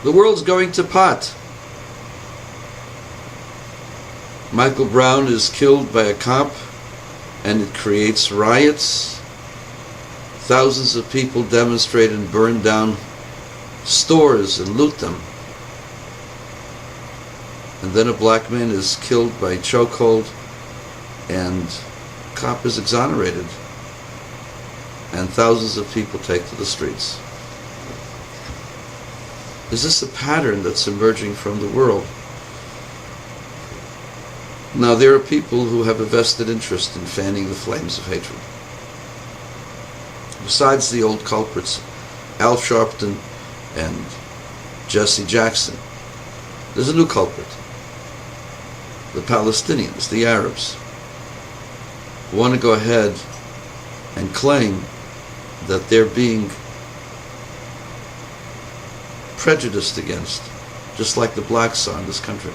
The world's going to pot. Michael Brown is killed by a cop, and it creates riots. Thousands of people demonstrate and burn down stores and loot them. And then a black man is killed by chokehold, and cop is exonerated, and thousands of people take to the streets. Is this a pattern that's emerging from the world? Now, there are people who have a vested interest in fanning the flames of hatred. Besides the old culprits, Al Sharpton and Jesse Jackson, there's a new culprit. The Palestinians, the Arabs, who want to go ahead and claim that they're being prejudiced against, just like the blacks are in this country.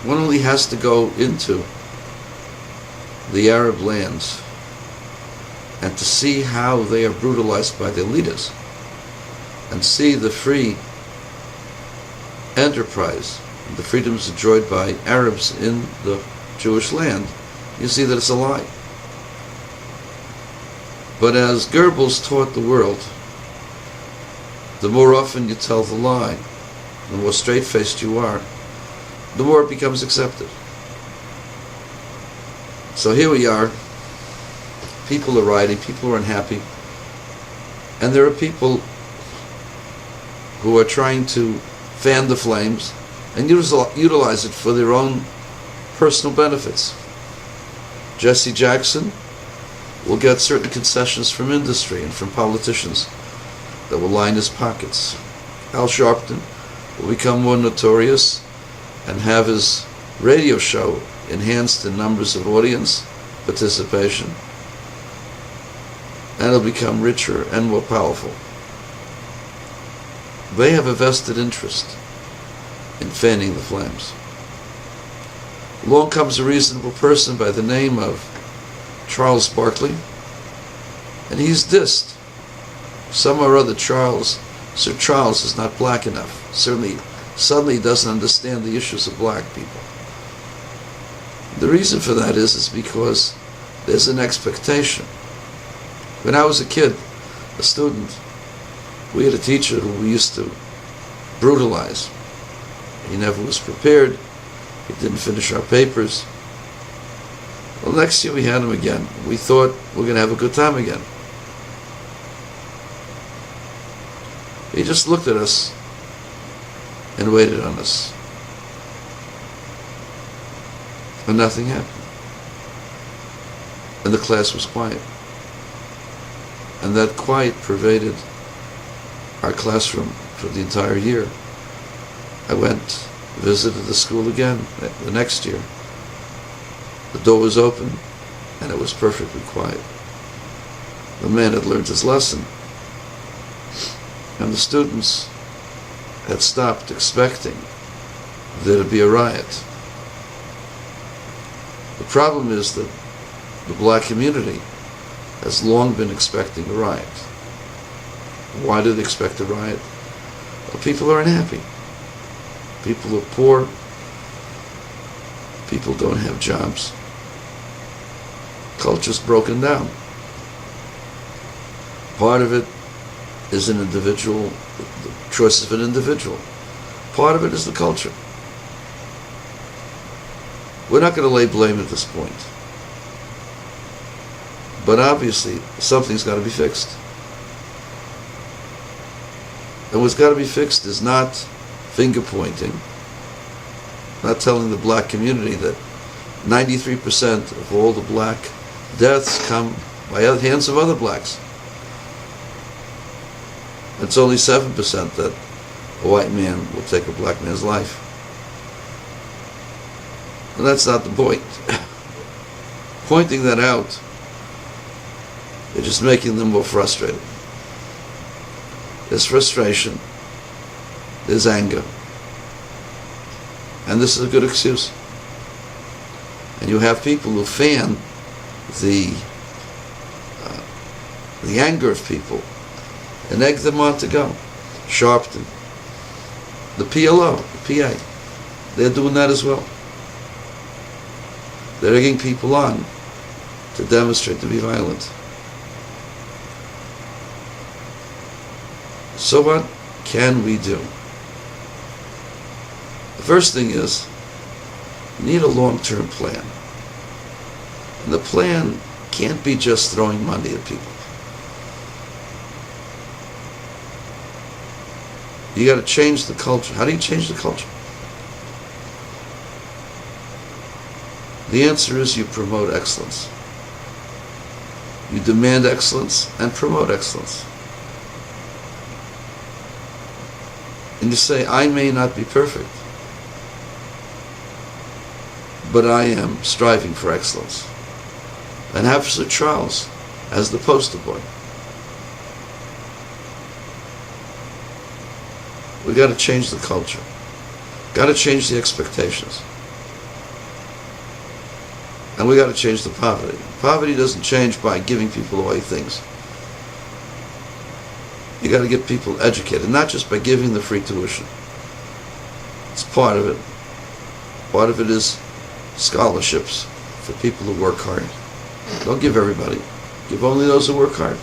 One only has to go into the Arab lands and to see how they are brutalized by their leaders, and see the free enterprise, the freedoms enjoyed by Arabs in the Jewish land. You see that it's a lie. But as Goebbels taught the world, the more often you tell the lie, the more straight-faced you are, the more it becomes accepted. So here we are. People are rioting, people are unhappy, and there are people who are trying to fan the flames and utilize it for their own personal benefits. Jesse Jackson will get certain concessions from industry and from politicians that will line his pockets. Al Sharpton will become more notorious and have his radio show enhanced in numbers of audience participation, and he'll become richer and more powerful. They have a vested interest in fanning the flames. Along comes a reasonable person by the name of Charles Barkley, and he's dissed. Some or other Sir Charles is not black enough. Suddenly he doesn't understand the issues of black people. The reason for that is because there's an expectation. When I was a kid, a student, we had a teacher who we used to brutalize. He never was prepared. He didn't finish our papers. Well, next year we had him again. We thought we're going to have a good time again. He just looked at us and waited on us. And nothing happened. And the class was quiet. And that quiet pervaded our classroom for the entire year. I went, visited the school again the next year. The door was open, and it was perfectly quiet. The man had learned his lesson, and the students had stopped expecting there to be a riot. The problem is that the black community has long been expecting a riot. Why do they expect a riot? Well, people are unhappy. People are poor. People don't have jobs. Culture's broken down. Part of it is an individual, the choice of an individual. Part of it is the culture. We're not going to lay blame at this point. But obviously, something's got to be fixed. And what's got to be fixed is not finger pointing, not telling the black community that 93% of all the black deaths come by the hands of other blacks. It's only 7% that a white man will take a black man's life. And that's not the point. Pointing that out, they're just making them more frustrated. There's frustration. There's anger. And this is a good excuse. And you have people who fan the anger of people and egg them on to go. Sharpton, the PLO, the PA, they're doing that as well. They're egging people on to demonstrate, to be violent. So what can we do? The first thing is, you need a long-term plan. And the plan can't be just throwing money at people. You got to change the culture. How do you change the culture? The answer is you promote excellence. You demand excellence and promote excellence. And you say, I may not be perfect, but I am striving for excellence. And have Sir Charles as the poster boy. We got to change the culture. Got to change the expectations. And we got to change the poverty. Poverty doesn't change by giving people away things. You got to get people educated, not just by giving the free tuition. It's part of it. Part of it is scholarships for people who work hard. Don't give everybody. Give only those who work hard.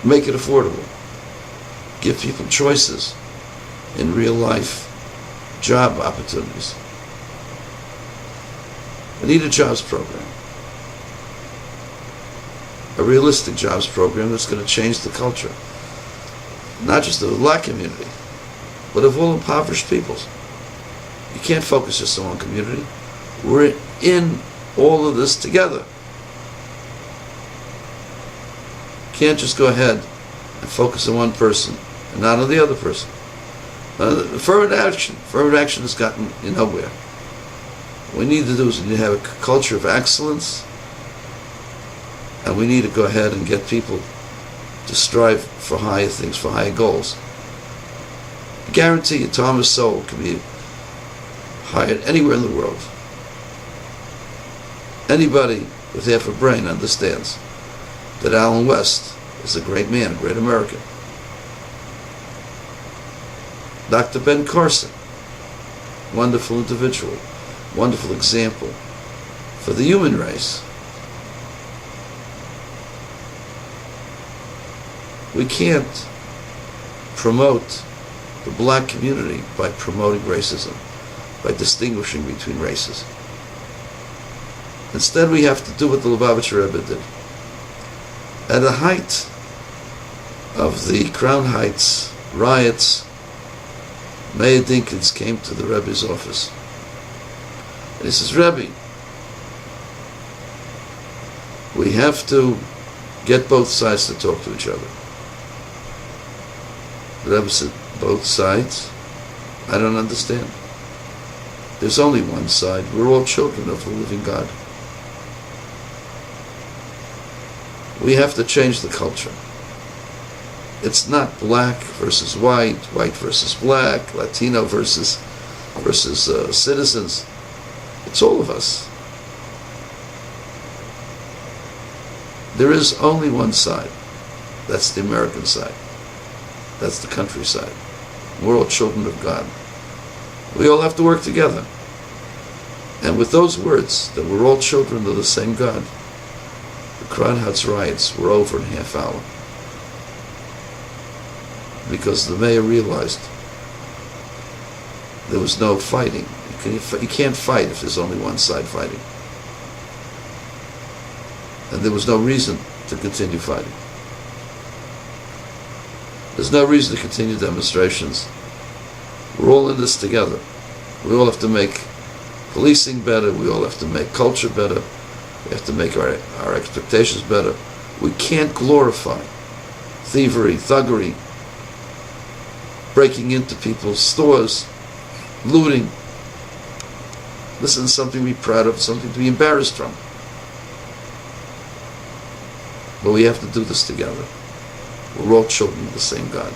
Make it affordable. Give people choices in real life job opportunities. We need a jobs program. A realistic jobs program that's going to change the culture. Not just of the black community, but of all impoverished peoples. You can't focus just on one community. We're in all of this together. You can't just go ahead and focus on one person and not on the other person. Affirmative action has gotten you nowhere. What we need to do is we need to have a culture of excellence, and we need to go ahead and get people to strive for higher things, for higher goals. I guarantee you, Thomas Sowell can be hired anywhere in the world. Anybody with half a brain understands that Allen West is a great man, a great American. Dr. Ben Carson, wonderful individual, wonderful example for the human race. We can't promote the black community by promoting racism, by distinguishing between races. Instead, we have to do what the Lubavitcher Rebbe did. At the height of the Crown Heights riots, Mayor Dinkins came to the Rebbe's office. And he says, Rebbe, we have to get both sides to talk to each other. The Rebbe said, both sides? I don't understand. There's only one side. We're all children of the living God. We have to change the culture. It's not black versus white, white versus black, Latino versus citizens. It's all of us. There is only one side. That's the American side. That's the countryside. We're all children of God. We all have to work together. And with those words, that we're all children of the same God, the Crown Heights riots were over in a half hour. Because the mayor realized there was no fighting. You can't fight if there's only one side fighting. And there was no reason to continue fighting. There's no reason to continue demonstrations. We're all in this together. We all have to make policing better. We all have to make culture better. We have to make our expectations better. We can't glorify thievery, thuggery, breaking into people's stores, looting. This is something to be proud of, something to be embarrassed from. But we have to do this together. We're all children of the same God.